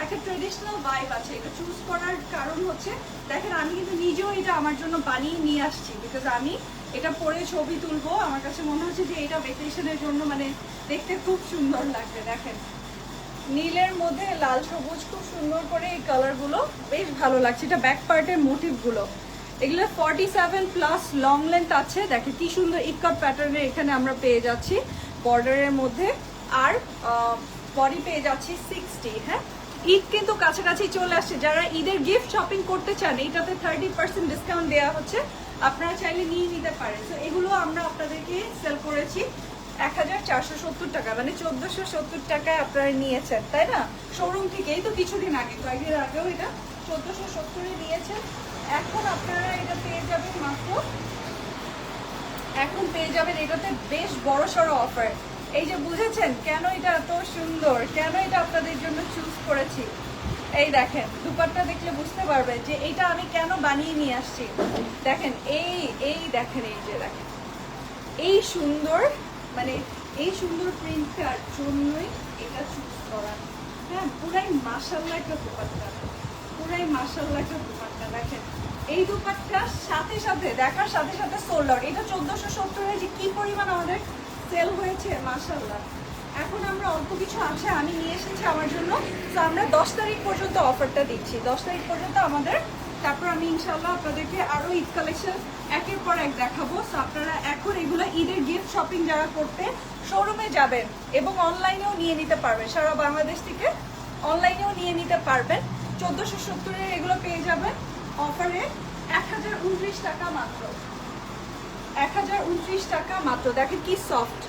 একটা traditional vibe আছে। এটা চুজ করার কারণ হচ্ছে দেখেন আমি কিন্তু নিজেও এটা আমার জন্য বানিয়ে নিয়ে আসছি, বিকজ আমি এটা পরে ছবি তুলবো। আমার কাছে মনে হচ্ছে যে এটা ভেকেশনের জন্য মানে দেখতে খুব সুন্দর লাগবে। দেখেন নীলের মধ্যে লাল সবুজ খুব সুন্দর করে এই কালারগুলো বেশ ভালো লাগছে। এটা ব্যাক পার্টের মোটিভগুলো, এগুলো 47+ লং লেন্থ আছে। দেখেন কি সুন্দর ইকাট প্যাটার্নের এখানে আমরা পেয়ে যাচ্ছি বর্ডারের মধ্যে। আর বডি পেয়ে যাচ্ছি 60। হ্যাঁ, ঈদ কিন্তু কাছাকাছি চলে আসছে। যারা ঈদের গিফট শপিং করতে চান এইটাতে 30% ডিসকাউন্ট দেওয়া হচ্ছে, আপনারা চাইলে নিয়ে নিতে পারেন। তো এগুলো আমরা আপনাদেরকে সেল করেছি 1470 টাকা, মানে 1470 টাকায় আপনারা নিয়েছেন, তাই না? শোরুম থেকে এই তো কিছুদিন আগে, কয়েকদিন আগেও এটা 1470-এ নিয়েছেন। এখন আপনারা এটা পেয়ে যাবেন মাত্র, এখন পেয়ে যাবেন এটাতে বেশ বড় সড়ো অফার। এই যে বুঝেছেন কেন এটা এত সুন্দর, কেন এটা আপনাদের জন্য চুজ করেছি। এই দেখেন দুপাট্টা দেখলে বুঝতে পারবেন যে এটা আমি কেন বানিয়ে নিয়ে আসছি। দেখেন এই দেখেন, এই যে দেখেন এই সুন্দর, মানে এই সুন্দর প্রিন্টটার জন্যই এটা চুজ করা। হ্যাঁ, পুরাই মাশাআল্লাহ একটা দুপাট্টা, পুরাই মাশাআল্লাহ একটা দুপাট্টা। দেখেন এই দুপাট্টার সাথে সাথে দেখার সাথে সাথে সোল্ড আউট। এটা 1470-এ যে কি পরিমাণ আমাদের সেল হয়েছে মাশাআল্লাহ। এখন আমরা অল্প কিছু আছে আমি নিয়ে এসেছি আমার জন্য। তো আমরা 10 তারিখ পর্যন্ত অফারটা দিচ্ছি, 10 তারিখ পর্যন্ত আমাদের। তারপর আমি ইনশাআল্লাহ আপনাদেরকে আরো ঈদ কালেকশন একের পর এক দেখাবো। তো আপনারা এখন এগুলো ঈদের গিফট শপিং যারা করতে শোরুমে যাবেন এবং অনলাইনেও নিয়ে নিতে পারবেন, সারা বাংলাদেশ থেকে অনলাইনেও নিয়ে নিতে পারবেন। 1470-এর এগুলো পেয়ে যাবেন অফারে 1029 টাকা মাত্র, 1029 টাকা মাত্র। দেখেন কি সফট,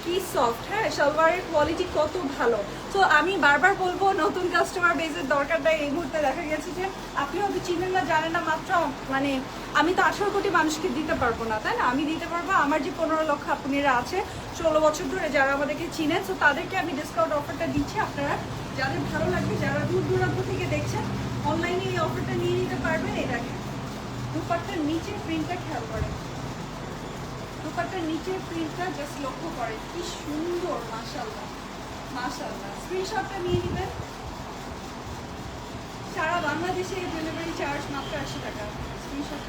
কি সফট। হ্যাঁ, সালোয়ারের কোয়ালিটি কত ভালো। তো আমি বারবার বলবো নতুন কাস্টমার বেজের দরকার নেই এই মুহূর্তে। দেখা গেছে যে আপনি হয়তো চিনেন না, জানেন না, মাত্র মানে আমি তো 18 কোটি মানুষকে দিতে পারবো না, তাই না? আমি দিতে পারবো আমার যে 15 লক্ষ আপনারা আছে 16 বছর ধরে যারা আমাদেরকে চিনেন। তো তাদেরকে আমি ডিসকাউন্ট অফারটা দিচ্ছি। আপনারা যাদের ভালো লাগবে, যারা দূর দূরান্ত থেকে দেখছেন, অনলাইনে এই অফারটা নিয়ে নিতে পারবেন। এই দেখেন দুপাট্টার নিচের প্রিন্টটা খেয়াল করেন, দুপাট্টার নিচের প্রিন্টটা জাস্ট লক্ষ্য করেন কি সুন্দর, মাশাআল্লাহ মাশাআল্লাহ। স্ক্রিনশটটা নিয়ে নেবেন। সারা বাংলাদেশে ডেলিভারি চার্জ মাত্র 80 টাকা। স্ক্রিনশট